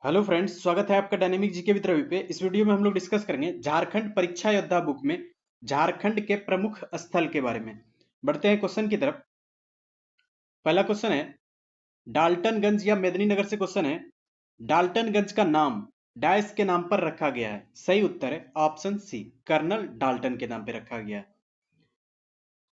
Hello friends, स्वागत है आपका डायनेमिक जीके विद रवि पे। इस वीडियो में हम लोग डिस्कस करेंगे झारखंड परीक्षा योद्धा बुक में झारखंड के प्रमुख स्थल के बारे में। बढ़ते हैं क्वेश्चन की तरफ। पहला क्वेश्चन है डाल्टनगंज या मेदिनीनगर से क्वेश्चन है। डाल्टनगंज का नाम डैश के नाम पर रखा गया है। सही उत्तर है ऑप्शन सी, कर्नल डाल्टन के नाम पर रखा गया है।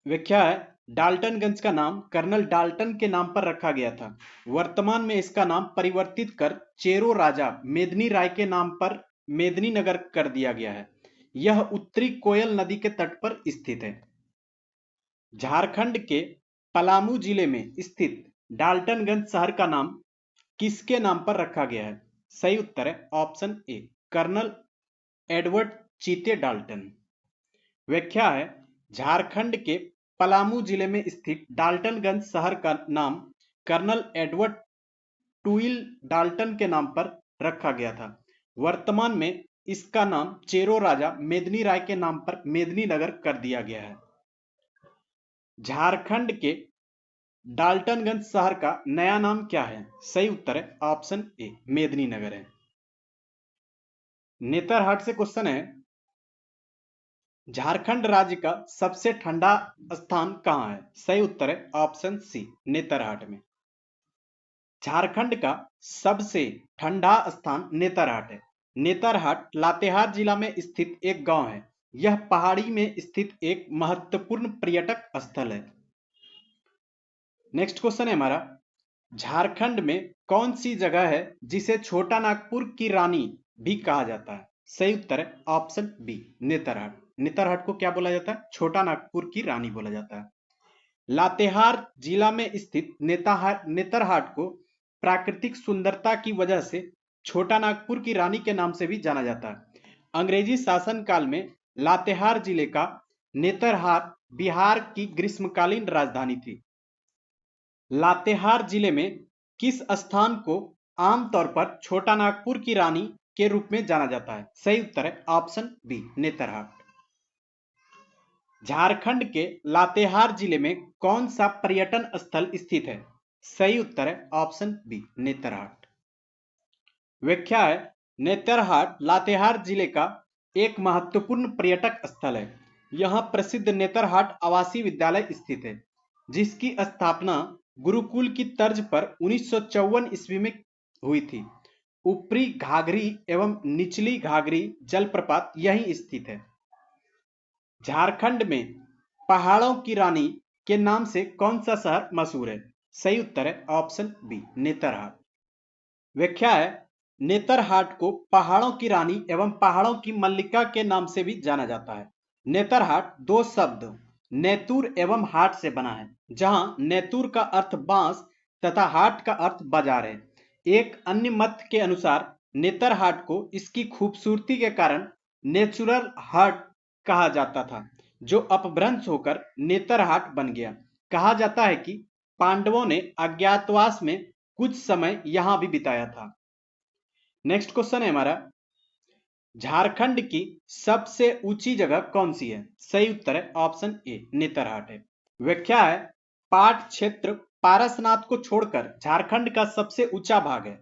व्याख्या है डाल्टनगंज का नाम कर्नल डाल्टन के नाम पर रखा गया था। वर्तमान में इसका नाम परिवर्तित कर चेरो राजा मेदिनी राय के नाम पर मेदिनीनगर कर दिया गया है। यह उत्तरी कोयल नदी के तट पर स्थित है। झारखंड के पलामू जिले में स्थित डाल्टनगंज शहर का नाम किसके नाम पर रखा गया है? सही उत्तर है ऑप्शन ए, कर्नल एडवर्ड चीते डाल्टन। व्याख्या है झारखंड के पलामू जिले में स्थित डाल्टनगंज शहर का नाम कर्नल एडवर्ड टूइल डाल्टन के नाम पर रखा गया था। वर्तमान में इसका नाम चेरो राजा मेदिनी राय के नाम पर मेदिनीनगर कर दिया गया है। झारखंड के डाल्टनगंज शहर का नया नाम क्या है? सही उत्तर है ऑप्शन ए, मेदिनीनगर है। नेतरहाट से क्वेश्चन है झारखंड राज्य का सबसे ठंडा स्थान कहाँ है? सही उत्तर है ऑप्शन सी, नेतरहाट में। झारखंड का सबसे ठंडा स्थान नेतरहाट है। नेतरहाट लातेहार जिला में स्थित एक गांव है। यह पहाड़ी में स्थित एक महत्वपूर्ण पर्यटक स्थल है। नेक्स्ट क्वेश्चन है हमारा, झारखंड में कौन सी जगह है जिसे छोटा नागपुर की रानी भी कहा जाता है? सही उत्तर है ऑप्शन बी, नेतरहाट। नेतरहाट को क्या बोला जाता है? छोटा नागपुर की रानी बोला जाता है। लातेहार जिला में स्थित नेतरहाट को प्राकृतिक सुंदरता की वजह से छोटा नागपुर की रानी के नाम से भी जाना जाता है। अंग्रेजी शासन काल में लातेहार जिले का नेतरहाट बिहार की ग्रीष्मकालीन राजधानी थी। लातेहार जिले में किस स्थान को आमतौर पर छोटा नागपुर की रानी के रूप में जाना जाता है? सही उत्तर है ऑप्शन बी, नेतरहाट। झारखंड के लातेहार जिले में कौन सा पर्यटन स्थल स्थित है? सही उत्तर है ऑप्शन बी, नेतरहाट। व्याख्या है नेतरहाट लातेहार जिले का एक महत्वपूर्ण पर्यटक स्थल है। यहां प्रसिद्ध नेतरहाट आवासीय विद्यालय स्थित है, जिसकी स्थापना गुरुकुल की तर्ज पर 1954 ईस्वी में हुई थी। ऊपरी घाघरी एवं निचली घाघरी जलप्रपात यहीं स्थित है। झारखंड में पहाड़ों की रानी के नाम से कौन सा शहर मशहूर है? सही उत्तर है ऑप्शन बी, नेतरहाट। व्याख्या है नेतरहाट को पहाड़ों की रानी एवं पहाड़ों की मल्लिका के नाम से भी जाना जाता है। नेतरहाट दो शब्द नेतुर एवं हाट से बना है, जहां नेतुर का अर्थ बांस तथा हाट का अर्थ बाजार है। एक अन्य मत के अनुसार नेतरहाट को इसकी खूबसूरती के कारण नेचुरल हाट कहा जाता था, जो अपभ्रंश होकर नेतरहाट बन गया। कहा जाता है कि पांडवों ने अज्ञातवास में कुछ समय यहां भी बिताया था। नेक्स्ट क्वेश्चन है हमारा, झारखंड की सबसे ऊंची जगह कौन सी है? सही उत्तर है ऑप्शन ए, नेतरहाट है। व्याख्या है पाट क्षेत्र पारसनाथ को छोड़कर झारखंड का सबसे ऊंचा भाग है।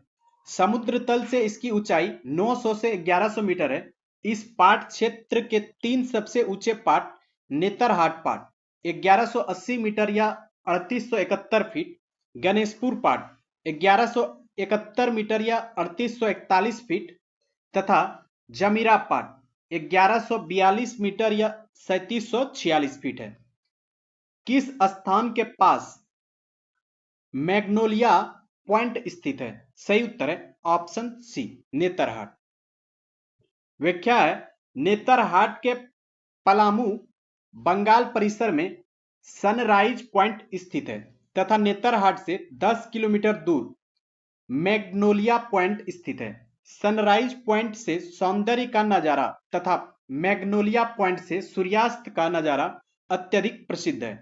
समुद्र तल से इसकी ऊंचाई 900 से 1100 मीटर है। इस पाट क्षेत्र के तीन सबसे ऊंचे पाट नेतरहाट पाट 1180 मीटर या 3871 फीट, गणेशपुर पाट 1171 मीटर या 3841 फीट तथा जमीरा पाट 1142 मीटर या 3746 फीट है। किस स्थान के पास मैग्नोलिया पॉइंट स्थित है? सही उत्तर है ऑप्शन सी, नेतरहाट। व्याख्या है नेतरहाट के पलामू बंगाल परिसर में सनराइज पॉइंट स्थित है तथा नेतरहाट से 10 किलोमीटर दूर मैग्नोलिया पॉइंट स्थित है। सनराइज पॉइंट से सौंदर्य का नजारा तथा मैग्नोलिया पॉइंट से सूर्यास्त का नजारा अत्यधिक प्रसिद्ध है।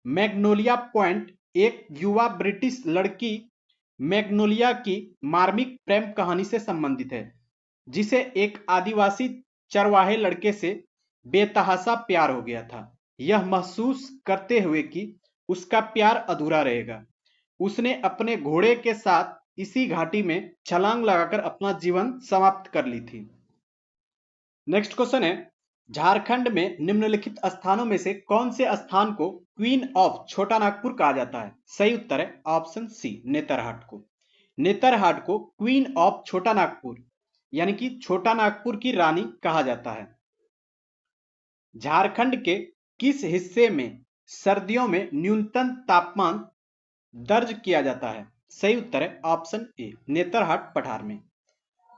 मैग्नोलिया पॉइंट एक युवा ब्रिटिश लड़की मैग्नोलिया की मार्मिक प्रेम कहानी से संबंधित है, जिसे एक आदिवासी चरवाहे लड़के से बेतहाशा प्यार हो गया था। यह महसूस करते हुए कि उसका प्यार अधूरा रहेगा, उसने अपने घोड़े के साथ इसी घाटी में छलांग लगाकर अपना जीवन समाप्त कर ली थी। नेक्स्ट क्वेश्चन है, झारखंड में निम्नलिखित स्थानों में से कौन से स्थान को क्वीन ऑफ छोटा नागपुर कहा जाता है? सही उत्तर है ऑप्शन सी, नेतरहाट को। नेतरहाट को क्वीन ऑफ छोटा नागपुर यानी कि छोटा नागपुर की रानी कहा जाता है। झारखंड के किस हिस्से में सर्दियों में न्यूनतम तापमान दर्ज किया जाता है? सही उत्तर है ऑप्शन ए, नेतरहाट पठार में।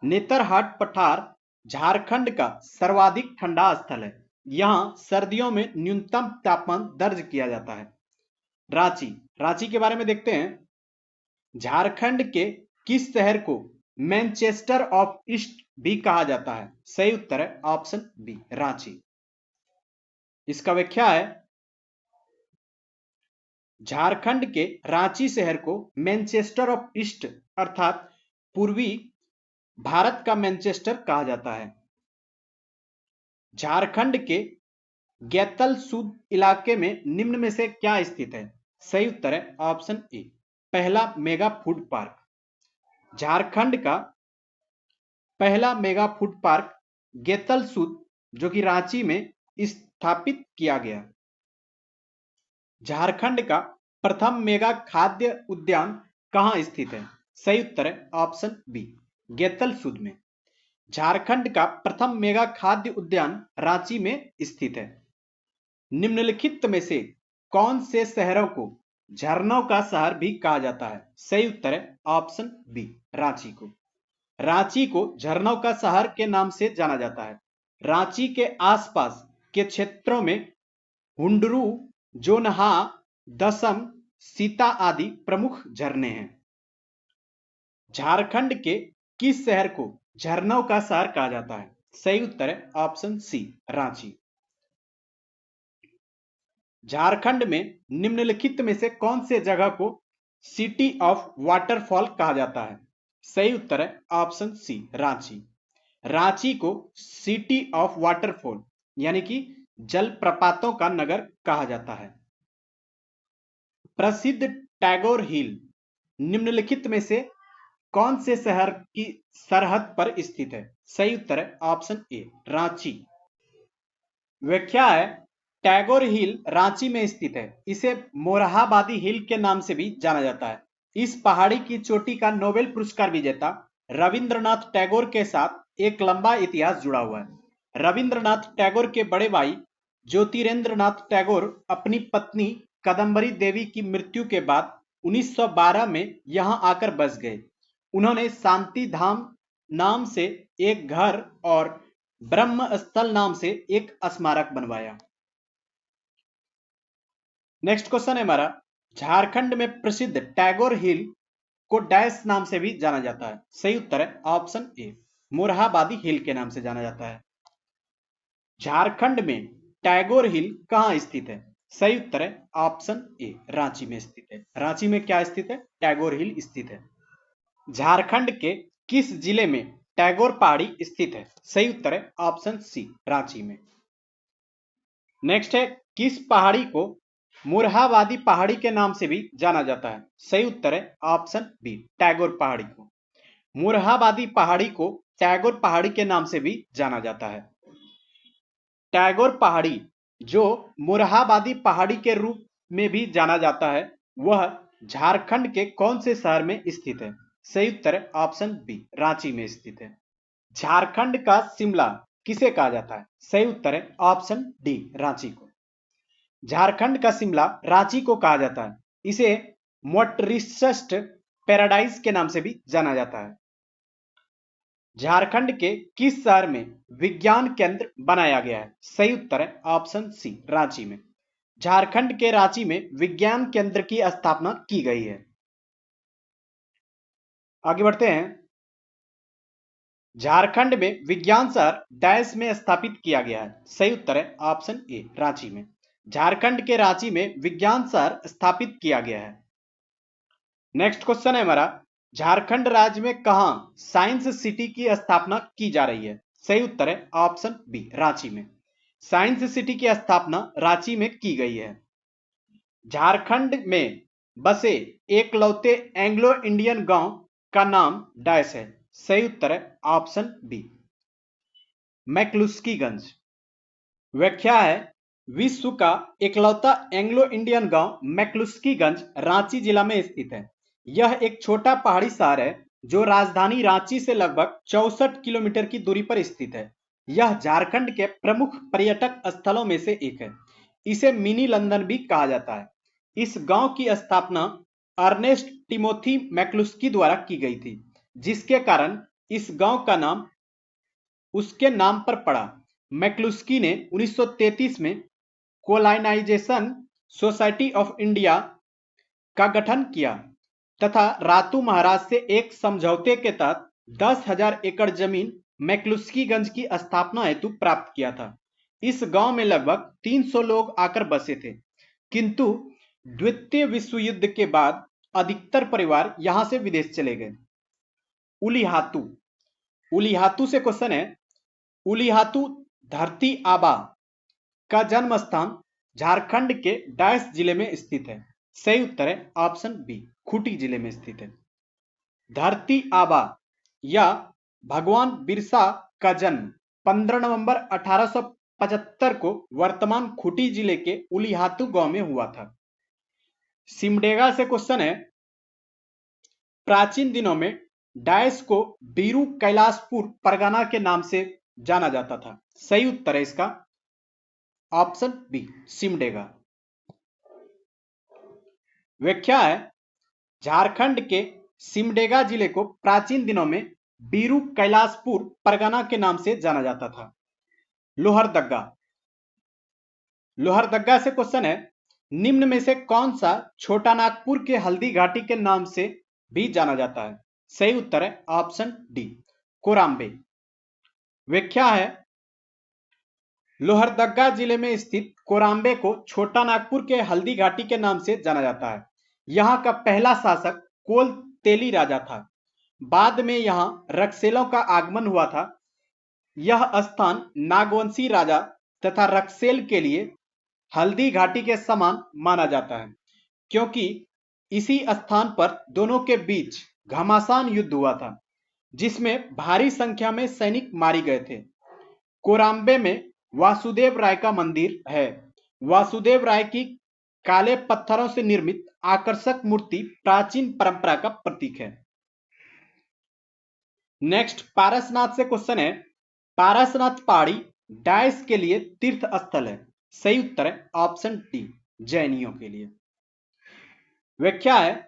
नेतरहाट पठार झारखंड का सर्वाधिक ठंडा स्थल है। यहां सर्दियों में न्यूनतम तापमान दर्ज किया जाता है। रांची, रांची के बारे में देखते हैं। झारखंड के किस शहर को मैनचेस्टर ऑफ ईस्ट भी कहा जाता है? सही उत्तर है ऑप्शन बी, रांची। इसका व्याख्या है, झारखंड के रांची शहर को मैनचेस्टर ऑफ ईस्ट अर्थात पूर्वी भारत का मैनचेस्टर कहा जाता है। झारखंड के गैतलसूद इलाके में निम्न में से क्या स्थित है? सही उत्तर है ऑप्शन ए, पहला मेगा फूड पार्क। झारखंड का पहला मेगा फूड पार्क गैतलसूद जो कि रांची में स्थापित किया गया। झारखंड का प्रथम मेगा खाद्य उद्यान कहां स्थित है? सही उत्तर है ऑप्शन बी, गैतलसूद में। झारखंड का प्रथम मेगा खाद्य उद्यान रांची में स्थित है। निम्नलिखित में से कौन से शहरों को झरनों का शहर भी कहा जाता है? सही उत्तर है ऑप्शन बी, रांची को। रांची को झरनों का शहर के नाम से जाना जाता है। रांची के आसपास के क्षेत्रों में हुंडरू, जोनहा, दसम, सीता आदि प्रमुख झरने हैं। झारखंड के किस शहर को झरनों का शहर कहा जाता है? सही उत्तर है ऑप्शन सी, रांची। झारखंड में निम्नलिखित में से कौन से जगह को सिटी ऑफ वाटरफॉल कहा जाता है? सही उत्तर है ऑप्शन सी, रांची। रांची को सिटी ऑफ वाटरफॉल यानी कि जलप्रपातों का नगर कहा जाता है। प्रसिद्ध टैगोर हिल निम्नलिखित में से कौन से शहर की सरहद पर स्थित है? सही उत्तर है ऑप्शन ए, रांची। व्याख्या है, टैगोर हिल रांची में स्थित है। इसे मोरहाबादी हिल के नाम से भी जाना जाता है। इस पहाड़ी की चोटी का नोबेल पुरस्कार विजेता रविंद्रनाथ टैगोर के साथ एक लंबा इतिहास जुड़ा हुआ है। रविंद्रनाथ टैगोर के बड़े भाई ज्योतिरेंद्रनाथ टैगोर अपनी पत्नी कदम्बरी देवी की मृत्यु के बाद 1912 में यहां आकर बस गए। उन्होंने शांति धाम नाम से एक घर और ब्रह्म स्थल नाम से एक स्मारक बनवाया। नेक्स्ट क्वेश्चन है हमारा, झारखंड में प्रसिद्ध टैगोर हिल को डैश नाम से भी जाना जाता है? सही उत्तर है ऑप्शन ए, मोरहाबादी हिल के नाम से जाना जाता है। झारखंड में टैगोर हिल कहां स्थित है? सही उत्तर है ऑप्शन ए, रांची में स्थित है। रांची में क्या स्थित है? टैगोर हिल स्थित है। झारखंड के किस जिले में टैगोर पहाड़ी स्थित है? सही उत्तर है ऑप्शन सी, रांची में। नेक्स्ट है, किस पहाड़ी को मोरहाबादी पहाड़ी के नाम से भी जाना जाता है? सही उत्तर है ऑप्शन बी, टैगोर पहाड़ी को। मोरहाबादी पहाड़ी को टैगोर पहाड़ी के नाम से भी जाना जाता है। टैगोर पहाड़ी जो मोरहाबादी पहाड़ी के रूप में भी जाना जाता है, वह झारखंड के कौन से शहर में स्थित है? सही उत्तर है ऑप्शन बी, रांची में स्थित है। झारखंड का शिमला किसे कहा जाता है? सही उत्तर है ऑप्शन डी, रांची को। झारखंड का शिमला रांची को कहा जाता है। इसे मोटरिस्ट पैराडाइज के नाम से भी जाना जाता है। झारखंड के किस शहर में विज्ञान केंद्र बनाया गया है? सही उत्तर है ऑप्शन सी, रांची में। झारखंड के रांची में विज्ञान केंद्र की स्थापना की गई है। आगे बढ़ते हैं। झारखंड में विज्ञान शहर डैश में स्थापित किया गया है? सही उत्तर है ऑप्शन ए, रांची में। झारखंड के रांची में विज्ञान शहर स्थापित किया गया है। नेक्स्ट क्वेश्चन है हमारा, झारखंड राज्य में कहां साइंस सिटी की स्थापना की जा रही है? सही उत्तर है ऑप्शन बी, रांची में। साइंस सिटी की स्थापना रांची में की गई है। झारखंड में बसे एकलौते एंग्लो इंडियन गांव का नाम डैश है। सही उत्तर है ऑप्शन बी मैक्लुस्कीगंज। व्याख्या है विश्व का इकलौता एंग्लो इंडियन गांव मैक्लुस्कीगंज रांची जिला में स्थित है। यह एक छोटा पहाड़ी शहर है जो राजधानी रांची से लगभग 64 किलोमीटर की दूरी पर स्थित है। यह झारखंड के प्रमुख पर्यटक स्थलों में से एक है। इसे मिनी लंदन भी कहा जाता है। इस गांव की स्थापना अर्नेस्ट टिमोथी मैक्लुस्की द्वारा की गई थी, जिसके कारण इस गांव का नाम उसके नाम पर पड़ा। मैक्लुस्की ने 1933 में कोलाइनाइजेशन सोसाइटी ऑफ इंडिया का गठन किया तथा रातू महाराज से एक समझौते के तहत 10,000 एकड़ जमीन मैक्लुस्कीगंज की स्थापना हेतु प्राप्त किया था। इस गांव में लगभग 300 लोग आकर बसे थे, किंतु द्वितीय विश्व युद्ध के बाद अधिकतर परिवार यहां से विदेश चले गए। उलीहातू। उलीहातू से क्वेश्चन है, उलीहातू धरती आबा का जन्म स्थान झारखंड के डैश जिले में स्थित है। सही उत्तर है ऑप्शन बी खूंटी जिले में स्थित है। धरती आबा या भगवान बिरसा का जन्म 15 नवंबर 1875 को वर्तमान खूंटी जिले के उलीहातू गांव में हुआ था। सिमडेगा से क्वेश्चन है, प्राचीन दिनों में डैश को बीरू कैलाशपुर परगना के नाम से जाना जाता था। सही उत्तर है इसका ऑप्शन बी सिमडेगा। व्याख्या है झारखंड के सिमडेगा जिले को प्राचीन दिनों में बीरू कैलाशपुर परगना के नाम से जाना जाता था। लोहरदग्गा। लोहरदग्गा से क्वेश्चन है, निम्न में से कौन सा छोटा नागपुर के हल्दी घाटी के नाम से भी जाना जाता है। सही उत्तर है ऑप्शन डी कोराम्बे। व्याख्या है लोहरदग्गा जिले में स्थित कोराम्बे को छोटा नागपुर के हल्दी घाटी के नाम से जाना जाता है। यहां का पहला शासक कोल तेली राजा था। बाद में यहां रक्सेलों का आगमन हुआ था। यह स्थान नागवंशी राजा तथा रक्सेल के लिए हल्दी घाटी के समान माना जाता है, क्योंकि इसी स्थान पर दोनों के बीच घमासान युद्ध हुआ था, जिसमें भारी संख्या में सैनिक मारे गए थे। कोराम्बे में वासुदेव राय का मंदिर है। वासुदेव राय की काले पत्थरों से निर्मित आकर्षक मूर्ति प्राचीन परंपरा का प्रतीक है। नेक्स्ट पारसनाथ से क्वेश्चन है, पारसनाथ पहाड़ी डैश के लिए तीर्थ स्थल है। सही उत्तर है ऑप्शन डी जैनियों के लिए। व्याख्या है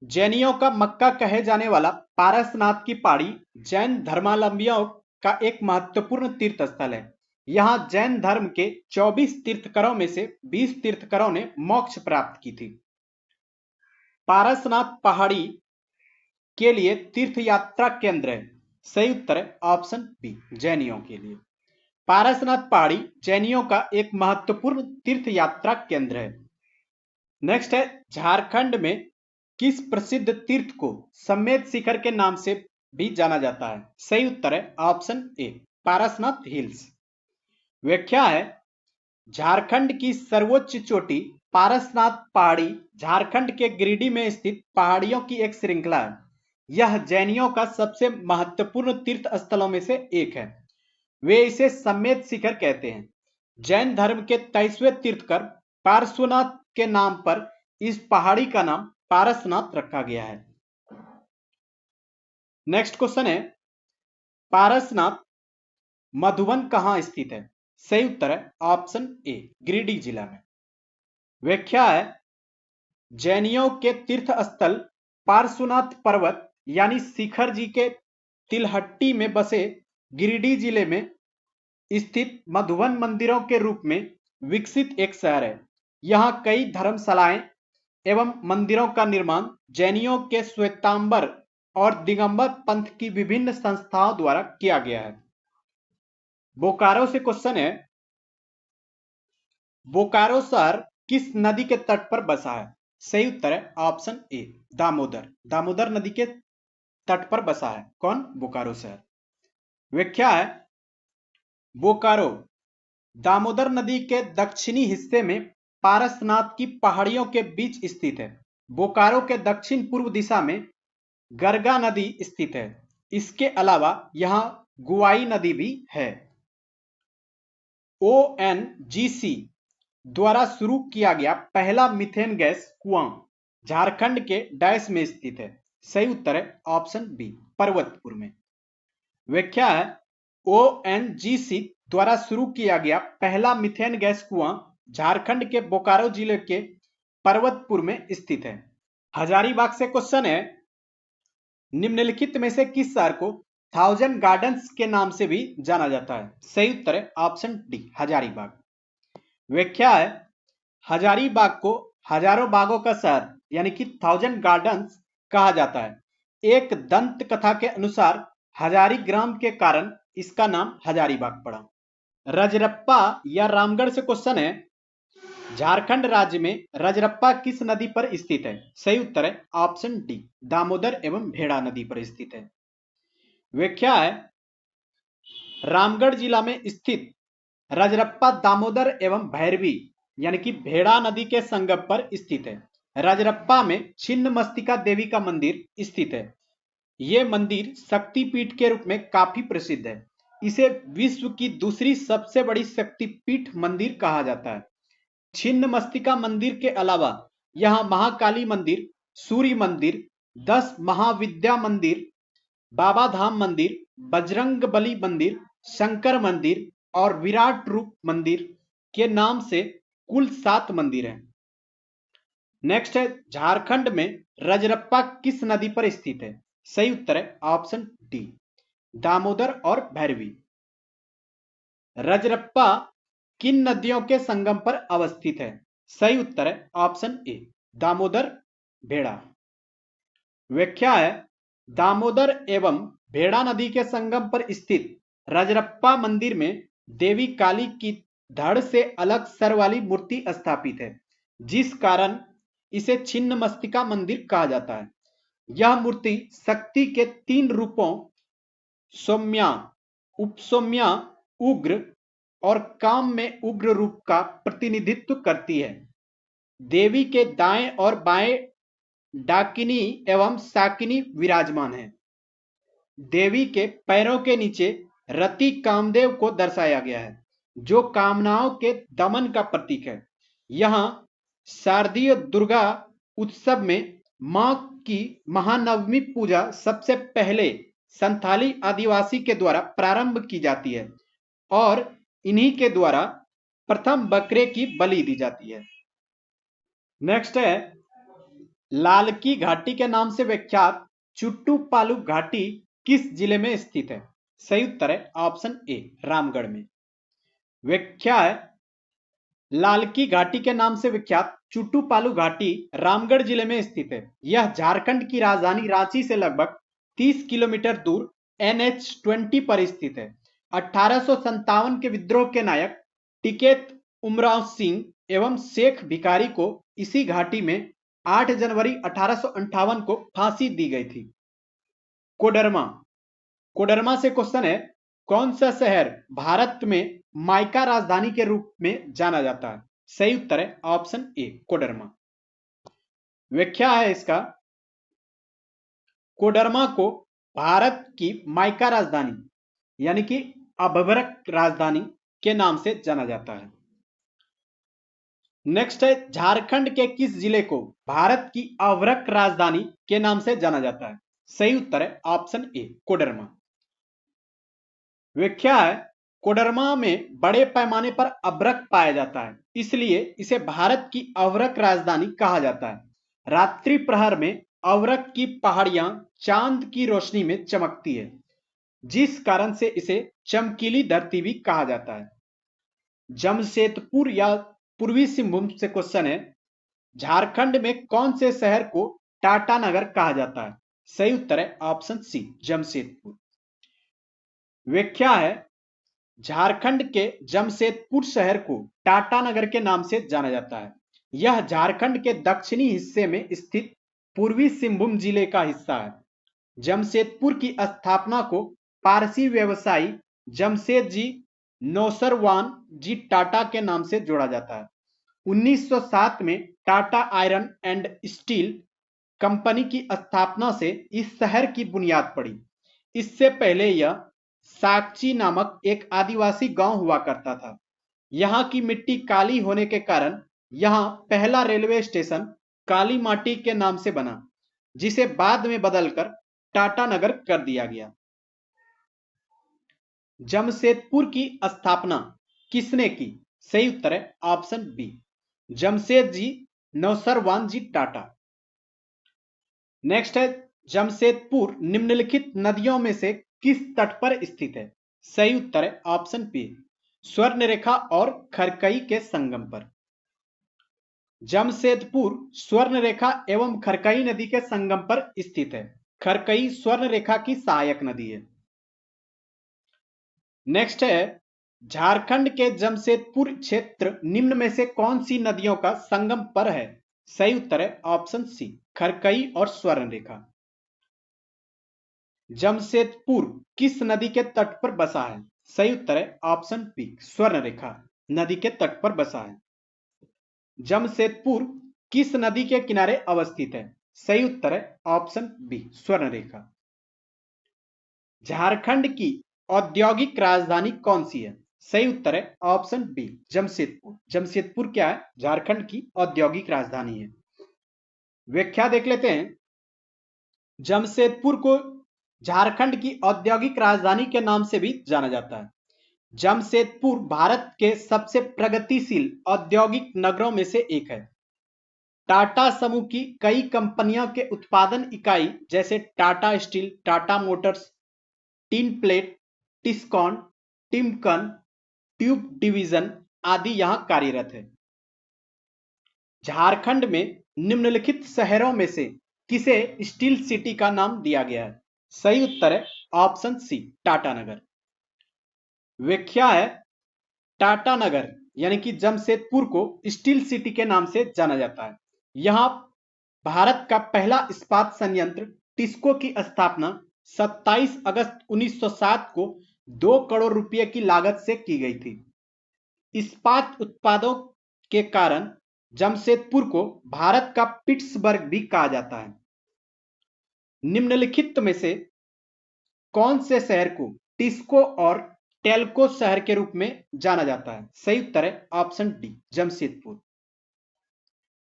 जैनियों का मक्का कहे जाने वाला पारसनाथ की पहाड़ी जैन धर्मावलंबियों का एक महत्वपूर्ण तीर्थ स्थल है। यहां जैन धर्म के 24 तीर्थकरों में से 20 तीर्थकरों ने मोक्ष प्राप्त की थी। पारसनाथ पहाड़ी के लिए तीर्थ यात्रा केंद्र है। सही उत्तर है ऑप्शन बी जैनियों के लिए। पारसनाथ पहाड़ी जैनियों का एक महत्वपूर्ण तीर्थ यात्रा केंद्र है। नेक्स्ट है झारखंड में किस प्रसिद्ध तीर्थ को समेत शिखर के नाम से भी जाना जाता है। सही उत्तर है ऑप्शन ए पारसनाथ हिल्स। व्याख्या है झारखंड की सर्वोच्च चोटी पारसनाथ पहाड़ी झारखंड के गिरिडीह में स्थित पहाड़ियों की एक श्रृंखला है। यह जैनियों का सबसे महत्वपूर्ण तीर्थ स्थलों में से एक है। वे इसे समेत शिखर कहते हैं। जैन धर्म के 23वें तीर्थकर पार्श्वनाथ के नाम पर इस पहाड़ी का नाम पारसनाथ रखा गया है। नेक्स्ट क्वेश्चन है, पारसनाथ मधुबन कहां स्थित है। सही उत्तर है ऑप्शन ए गिरिडीह जिला में। व्याख्या है जैनियों के तीर्थ स्थल पार्श्वनाथ पर्वत यानी शिखर जी के तिलहट्टी में बसे गिरिडीह जिले में स्थित मधुबन मंदिरों के रूप में विकसित एक शहर है। यहां कई धर्मशालाएं एवं मंदिरों का निर्माण जैनियों के श्वेतांबर और दिगंबर पंथ की विभिन्न संस्थाओं द्वारा किया गया है। बोकारो से क्वेश्चन है, बोकारो शहर किस नदी के तट पर बसा है। सही उत्तर है ऑप्शन ए दामोदर। दामोदर नदी के तट पर बसा है कौन बोकारो शहर। व्याख्या है बोकारो दामोदर नदी के दक्षिणी हिस्से में पारसनाथ की पहाड़ियों के बीच स्थित है। बोकारो के दक्षिण पूर्व दिशा में गरगा नदी स्थित है। इसके अलावा यहां गुआई नदी भी है। ओएनजीसी द्वारा शुरू किया गया पहला मीथेन गैस कुआं झारखंड के डैश में स्थित है। सही उत्तर है ऑप्शन बी, पर्वतपुर में। व्याख्या है ओएनजीसी द्वारा शुरू किया गया पहला मीथेन गैस कुआं झारखंड के बोकारो जिले के पर्वतपुर में स्थित है। हजारीबाग से क्वेश्चन है, निम्नलिखित में से किस शहर को 1000 गार्डन्स के नाम से भी जाना जाता है? सही उत्तर है ऑप्शन डी, हजारीबाग। व्याख्या है हजारीबाग को हजारों बागों का शहर यानी कि 1000 गार्डन्स कहा जाता है। एक दंत कथा के अनुसार हजारी ग्राम के कारण इसका नाम हजारीबाग पड़ा। रजरप्पा या रामगढ़ से क्वेश्चन है, झारखंड राज्य में रजरप्पा किस नदी पर स्थित है? सही उत्तर है ऑप्शन डी, दामोदर एवं भेड़ा नदी पर स्थित है। व्याख्या है रामगढ़ जिला में स्थित रजरप्पा दामोदर एवं भैरवी यानी कि भेड़ा नदी के संगम पर स्थित है। रजरप्पा में छिन्नमस्तिका देवी का मंदिर स्थित है। यह मंदिर शक्तिपीठ के रूप में काफी प्रसिद्ध है। इसे विश्व की दूसरी सबसे बड़ी शक्तिपीठ मंदिर कहा जाता है। छिन्नमस्तिका मंदिर के अलावा यहां महाकाली मंदिर, सूर्य मंदिर, 10 महाविद्या मंदिर, बाबा धाम मंदिर, बजरंग बली मंदिर, शंकर मंदिर और विराट रूप मंदिर के नाम से कुल 7 मंदिर हैं। नेक्स्ट है, झारखंड में रजरप्पा किस नदी पर स्थित है? सही उत्तर है ऑप्शन डी, दामोदर और भैरवी। रजरप्पा किन नदियों के संगम पर अवस्थित है? सही उत्तर है ऑप्शन ए, दामोदर भेड़ा। व्याख्या है दामोदर एवं भेड़ा नदी के संगम पर स्थित रजरप्पा मंदिर में देवी काली की धड़ से अलग सर वाली मूर्ति स्थापित है, जिस कारण इसे छिन्नमस्तिका मंदिर कहा जाता है। यह मूर्ति शक्ति के 3 रूपों सौम्या, उपसौम्या, उग्र और काम में उग्र रूप का प्रतिनिधित्व करती है। देवी के दाएं और बाएं डाकिनी एवं साकिनी विराजमान है। देवी के पैरों के नीचे रति कामदेव को दर्शाया गया है, जो कामनाओं के दमन का प्रतीक है। यहां शारदीय दुर्गा उत्सव में मां की महानवमी पूजा सबसे पहले संथाली आदिवासी के द्वारा प्रारंभ की जाती है और इन्हीं के द्वारा प्रथम बकरे की बलि दी जाती है। नेक्स्ट है, लालकी घाटी के नाम से विख्यात चुट्टू पालू घाटी किस जिले में स्थित है? सही उत्तर है ऑप्शन ए, रामगढ़ में। व्याख्या है लालकी घाटी के नाम से विख्यात चुट्टू पालू घाटी रामगढ़ जिले में स्थित है। यह झारखंड की राजधानी रांची से लगभग 30 किलोमीटर दूर NH-20 पर स्थित है। 1857 के विद्रोह के नायक टिकैत उमराव सिंह एवं शेख भिखारी को इसी घाटी में 8 जनवरी 1858 को फांसी दी गई थी। कोडरमा, कोडरमा से क्वेश्चन है, कौन सा शहर भारत में माइका राजधानी के रूप में जाना जाता है? सही उत्तर है ऑप्शन ए, कोडरमा। व्याख्या है इसका, कोडरमा को भारत की माइका राजधानी यानी कि अभ्रक राजधानी के नाम से जाना जाता है। नेक्स्ट है, झारखंड के किस जिले को भारत की अभ्रक राजधानी के नाम से जाना जाता है? सही उत्तर है ऑप्शन ए, कोडरमा। व्याख्या है कोडरमा में बड़े पैमाने पर अभ्रक पाया जाता है, इसलिए इसे भारत की अभ्रक राजधानी कहा जाता है। रात्रि प्रहर में अभ्रक की पहाड़ियां चांद की रोशनी में चमकती है, जिस कारण से इसे चमकीली धरती भी कहा जाता है। जमशेदपुर या पूर्वी सिंहभूम से क्वेश्चन है, झारखंड में कौन से शहर को टाटा नगर कहा जाता है? सही उत्तर है ऑप्शन सी, जमशेदपुर। व्याख्या है झारखंड के जमशेदपुर शहर को टाटा नगर के नाम से जाना जाता है। यह झारखंड के दक्षिणी हिस्से में स्थित पूर्वी सिंहभूम जिले का हिस्सा है। जमशेदपुर की स्थापना को पारसी व्यवसायी जमशेद जी नौसरवान जी टाटा के नाम से जोड़ा जाता है। 1907 में Tata iron and steel company की स्थापना से इस शहर की बुनियाद पड़ी। इससे पहले यह साकची नामक एक आदिवासी गांव हुआ करता था। यहाँ की मिट्टी काली होने के कारण यहाँ पहला रेलवे स्टेशन काली माटी के नाम से बना, जिसे बाद में बदलकर टाटा नगर कर दिया गया। जमशेदपुर की स्थापना किसने की? सही उत्तर है ऑप्शन बी, जमशेदजी नौसरवान जी टाटा। नेक्स्ट है, जमशेदपुर निम्नलिखित नदियों में से किस तट पर स्थित है? सही उत्तर है ऑप्शन बी, स्वर्णरेखा और खरकई के संगम पर। जमशेदपुर स्वर्णरेखा एवं खरकई नदी के संगम पर स्थित है। खरकई स्वर्णरेखा की सहायक नदी है। नेक्स्ट है, झारखंड के जमशेदपुर क्षेत्र निम्न में से कौन सी नदियों का संगम पर है? सही उत्तर है ऑप्शन सी, खरकई और स्वर्णरेखा। जमशेदपुर किस नदी के तट पर बसा है? सही उत्तर है ऑप्शन बी, स्वर्णरेखा नदी के तट पर बसा है। जमशेदपुर किस नदी के किनारे अवस्थित है? सही उत्तर है ऑप्शन बी, स्वर्णरेखा। झारखंड की औद्योगिक राजधानी कौन सी है? सही उत्तर है ऑप्शन बी, जमशेदपुर। जमशेदपुर क्या है? झारखंड की औद्योगिक राजधानी है। व्याख्या देख लेते हैं। जमशेदपुर को झारखंड की औद्योगिक राजधानी के नाम से भी जाना जाता है। जमशेदपुर भारत के सबसे प्रगतिशील औद्योगिक नगरों में से एक है। टाटा समूह की कई कंपनियों के उत्पादन इकाई जैसे Tata steel, Tata Motors, tin plate, Tiscon, Timken, tube division आदि यहां कार्यरत है। झारखंड में निम्नलिखित शहरों में से किसे स्टील सिटी का नाम दिया गया है? सही उत्तर है ऑप्शन सी, टाटा नगर। व्याख्या है, टाटा नगर यानी कि जमशेदपुर को स्टील सिटी के नाम से जाना जाता है। यहां भारत का पहला इस्पात संयंत्र टिस्को की स्थापना 27 अगस्त 1907 को 2 करोड़ रुपए की लागत से की गई थी। इस्पात उत्पादों के कारण जमशेदपुर को भारत का पिट्सबर्ग भी कहा जाता है। निम्नलिखित में से कौन से शहर को टिस्को और टेल्को शहर के रूप में जाना जाता है? सही उत्तर है ऑप्शन डी, जमशेदपुर।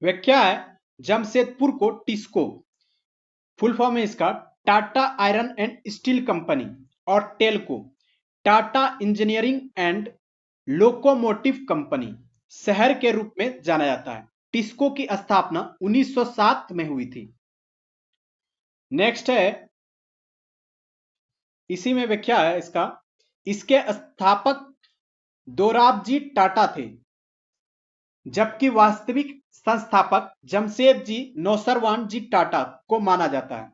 व्याख्या है, जमशेदपुर को टिस्को फुल फॉर्म है इसका Tata iron and steel company और TELCO Tata engineering and locomotive company शहर के रूप में जाना जाता है। टिस्को की स्थापना 1907 में हुई थी। नेक्स्ट है, इसी में व्याख्या है इसका, इसके स्थापक दोराबजी टाटा थे, जबकि वास्तविक संस्थापक जमशेदजी नौसरवान जी टाटा को माना जाता है।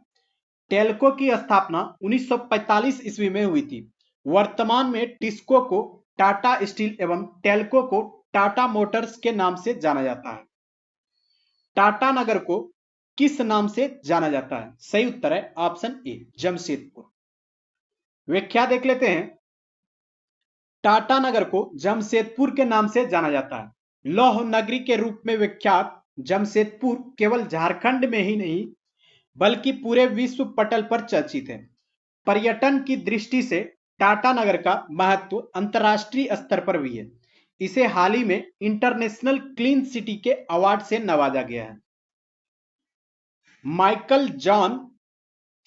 टेल्को की स्थापना 1945 ईस्वी में हुई थी। वर्तमान में टिस्को को टाटा स्टील एवं टेल्को को टाटा मोटर्स के नाम से जाना जाता है। टाटा नगर को किस नाम से जाना जाता है? सही उत्तर है ऑप्शन ए, जमशेदपुर। व्याख्या देख लेते हैं। टाटा नगर को जमशेदपुर के नाम से जाना जाता है। लौह नगरी के रूप में विख्यात जमशेदपुर केवल झारखंड में ही नहीं बल्कि पूरे विश्व पटल पर चर्चित है। पर्यटन की दृष्टि से टाटा नगर का महत्व अंतर्राष्ट्रीय स्तर पर भी है। इसे हाल ही में इंटरनेशनल क्लीन सिटी के अवार्ड से नवाजा गया है। माइकल जॉन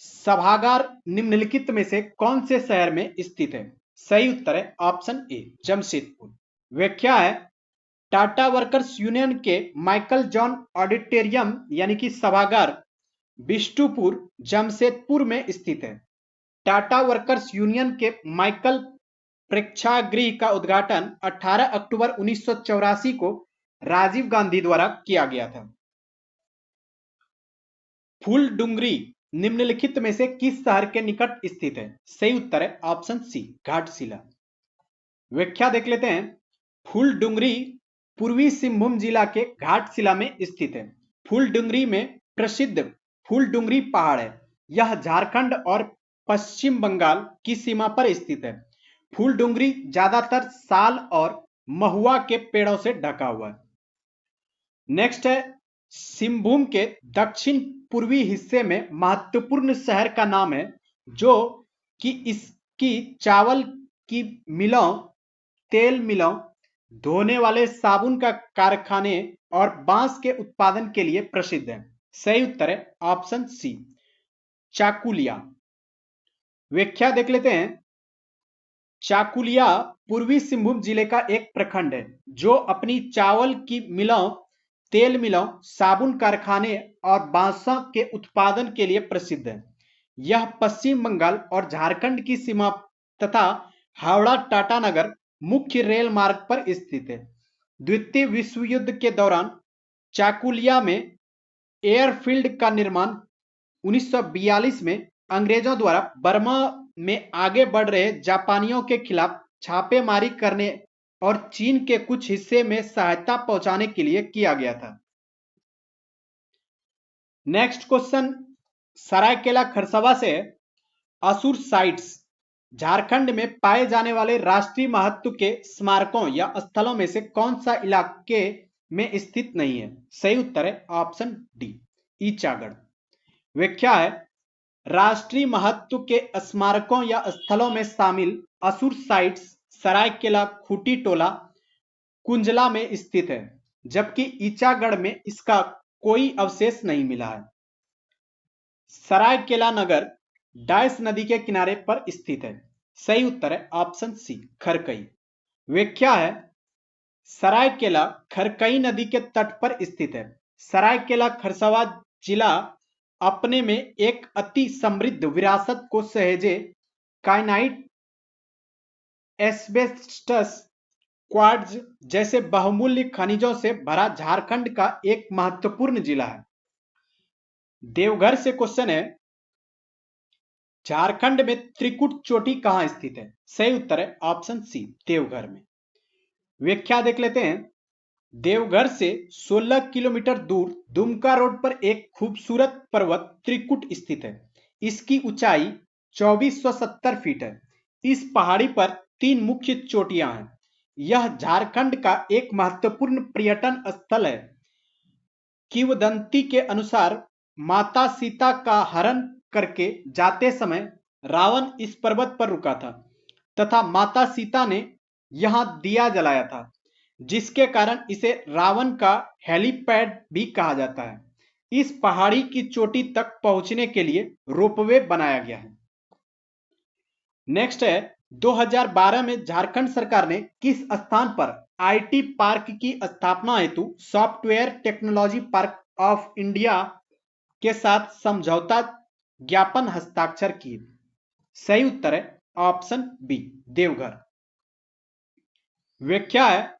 सभागार निम्नलिखित में से कौन से शहर में स्थित है? सही उत्तर है ऑप्शन ए, जमशेदपुर। व्याख्या है, टाटा वर्कर्स यूनियन के माइकल जॉन ऑडिटोरियम यानी कि सभागार बिष्टुपुर जमशेदपुर में स्थित है। टाटा वर्कर्स यूनियन के माइकल प्रेक्षागृह का उद्घाटन 18 अक्टूबर 1984 को राजीव गांधी द्वारा किया गया था। फूलडुंगरी निम्नलिखित में से किस शहर के निकट स्थित है? सही उत्तर है ऑप्शन सी, घाटशिला। व्याख्या देख लेते हैं। फूलडुंगरी पूर्वी सिंहभूम जिला के घाटशिला में स्थित है। फूलडुंगरी में प्रसिद्ध फूलडुंगरी पहाड़ है। यह झारखंड और पश्चिम बंगाल की सीमा पर स्थित है। फूलडुंगरी ज्यादातर साल और महुआ के पेड़ों से ढका हुआ है। नेक्स्ट है, सिंहभूम के दक्षिण पूर्वी हिस्से में महत्वपूर्ण शहर का नाम है जो कि इसकी चावल की मिलों, तेल मिलों, धोने वाले साबुन का कारखाने और बांस के उत्पादन के लिए प्रसिद्ध है। सही उत्तर है ऑप्शन सी, चाकुलिया। व्याख्या देख लेते हैं। चाकुलिया पूर्वी सिंहभूम जिले का एक प्रखंड है जो अपनी चावल की मिलों, तेल मिलों, साबुन कारखाने और बांसों के उत्पादन के लिए प्रसिद्ध है। यह पश्चिम बंगाल और झारखंड की सीमा तथा हावड़ा टाटानगर मुख्य रेल मार्ग पर स्थित है। द्वितीय विश्व युद्ध के दौरान चाकुलिया में एयरफील्ड का निर्माण 1942 में अंग्रेजों द्वारा बर्मा में आगे बढ़ रहे जापानियों के खिलाफ छापेमारी करने और चीन के कुछ हिस्से में सहायता पहुंचाने के लिए किया गया था। नेक्स्ट क्वेश्चन सरायकेला खरसावां से है। असुर साइट्स झारखंड में पाए जाने वाले राष्ट्रीय महत्व के स्मारकों या स्थलों में से कौन सा इलाके में स्थित नहीं है? सही उत्तर है ऑप्शन डी, ईचागढ़। व्याख्या है राष्ट्रीय महत्व के स्मारकों या स्थलों में शामिल असुर साइट्स सरायकेला, खूंटी टोला, कुंजला में स्थित है, जबकि ईचागढ़ में इसका कोई अवशेष नहीं मिला है। सरायकेला नगर डायस नदी के किनारे पर स्थित है। सही उत्तर है ऑप्शन सी, खरकई। व्याख्या है सरायकेला खरकई नदी के तट पर स्थित है। सरायकेला खरसावां जिला अपने में एक अति समृद्ध विरासत को सहेजे काइनाइट, एस्बेस्टस, क्वार्ट्ज जैसे बहुमूल्य खनिजों से भरा झारखंड का एक महत्वपूर्ण जिला है। देवघर से क्वेश्चन है झारखंड में त्रिकुट चोटी कहां स्थित है? सही उत्तर है ऑप्शन सी, देवघर में। व्याख्या देख लेते हैं। देवघर से 16 किलोमीटर दूर दुमका रोड पर एक खूबसूरत पर्वत त्रिकुट स्थित है। इसकी ऊंचाई 2470 फीट है। इस पहाड़ी पर 3 मुख्य चोटियां हैं। यह झारखंड का एक महत्वपूर्ण पर्यटन स्थल है। किंवदंती के अनुसार माता सीता का हरण करके जाते समय रावण इस पर्वत पर रुका था तथा माता सीता ने यहां दिया जलाया था, जिसके कारण इसे रावण का हेलीपैड भी कहा जाता है। इस पहाड़ी की चोटी तक पहुंचने के लिए रोपवे बनाया गया है। नेक्स्ट है 2012 में झारखंड सरकार ने किस स्थान पर आईटी पार्क की स्थापना हेतु software technology park of India के साथ समझौता ज्ञापन हस्ताक्षर किए? सही उत्तर है ऑप्शन बी, देवघर। व्याख्या है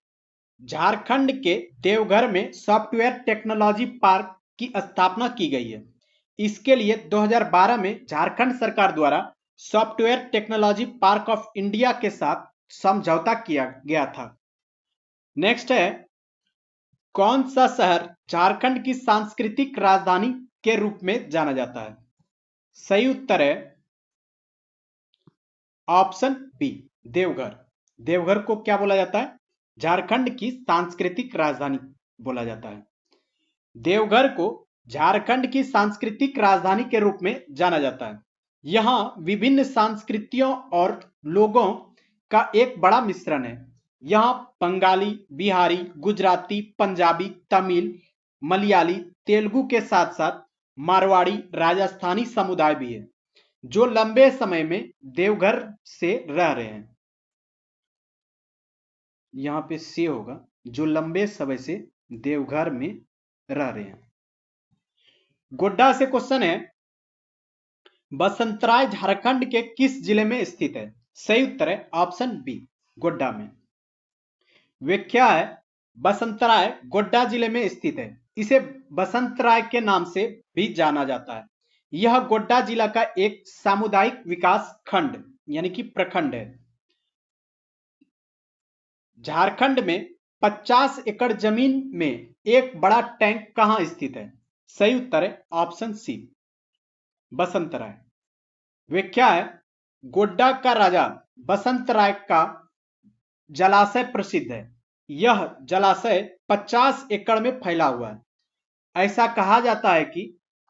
झारखंड के देवघर में सॉफ्टवेयर टेक्नोलॉजी पार्क की स्थापना की गई है। इसके लिए 2012 में झारखंड सरकार द्वारा software technology park of India के साथ समझौता किया गया था। नेक्स्ट है कौन सा शहर झारखंड की सांस्कृतिक राजधानी के रूप में जाना जाता है? सही उत्तर है ऑप्शन बी, देवघर। देवघर को क्या बोला जाता है? झारखंड की सांस्कृतिक राजधानी बोला जाता है। देवघर को झारखंड की सांस्कृतिक राजधानी के रूप में जाना जाता है। यहां विभिन्न संस्कृतियों और लोगों का एक बड़ा मिश्रण है। यहां बंगाली, बिहारी, गुजराती, पंजाबी, तमिल, मलयाली, तेलुगु के साथ साथ मारवाड़ी, राजस्थानी समुदाय भी है जो लंबे समय में देवघर से रह रहे हैं। यहां पे से होगा, जो लंबे समय से देवघर में रह रहे हैं। गोड्डा से क्वेश्चन है बसंतराय झारखंड के किस जिले में स्थित है? सही उत्तर है ऑप्शन बी, गोड्डा में। व्याख्या है बसंतराय गोड्डा जिले में स्थित है। इसे बसंतराय के नाम से भी जाना जाता है। यह गोड्डा जिला का एक सामुदायिक विकास खंड यानी कि प्रखंड है। झारखंड में 50 एकड़ जमीन में एक बड़ा टैंक कहां स्थित है? सही उत्तर है ऑप्शन सी, बसंतराय। व्याख्या है गोड्डा का राजा बसंतराय का जलाशय प्रसिद्ध है। यह जलाशय 50 एकड़ में फैला हुआ है। ऐसा कहा जाता है कि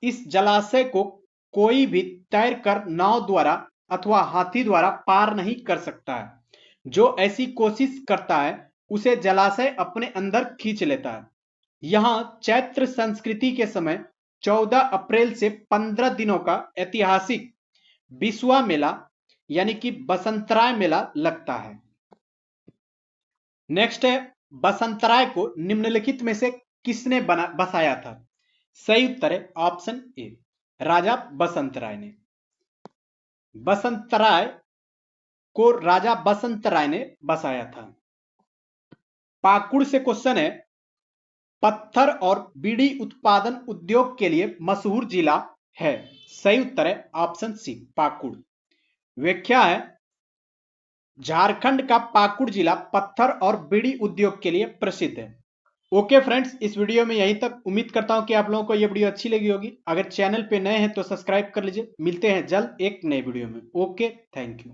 इस जलाशय को कोई भी तैरकर नाव द्वारा अथवा हाथी द्वारा पार नहीं कर सकता है। जो ऐसी कोशिश करता है उसे जलाशय अपने अंदर खींच लेता है। यहां चैत्र संस्कृति के समय 14 अप्रैल से 15 दिनों का ऐतिहासिक बिस्वा मेला यानी कि बसंतराय मेला लगता है। नेक्स्ट है, बसंतराय को निम्नलिखित में से किसने बसाया था? सही उत्तर है ऑप्शन ए, राजा बसंतराय ने। बसंतराय को राजा बसंतराय ने बसाया था। पाकुड़ से क्वेश्चन है, पत्थर और बीड़ी उत्पादन उद्योग के लिए मशहूर जिला है। सही उत्तर है ऑप्शन सी, पाकुड़। व्याख्या है, झारखंड का पाकुड़ जिला पत्थर और बीड़ी उद्योग के लिए प्रसिद्ध है। ओके फ्रेंड्स, इस वीडियो में यहीं तक। उम्मीद करता हूं कि आप लोगों को यह वीडियो अच्छी लगी होगी। अगर चैनल पे नए हैं तो सब्सक्राइब कर लीजिए। मिलते हैं जल्द एक नए वीडियो में। Okay, thank you.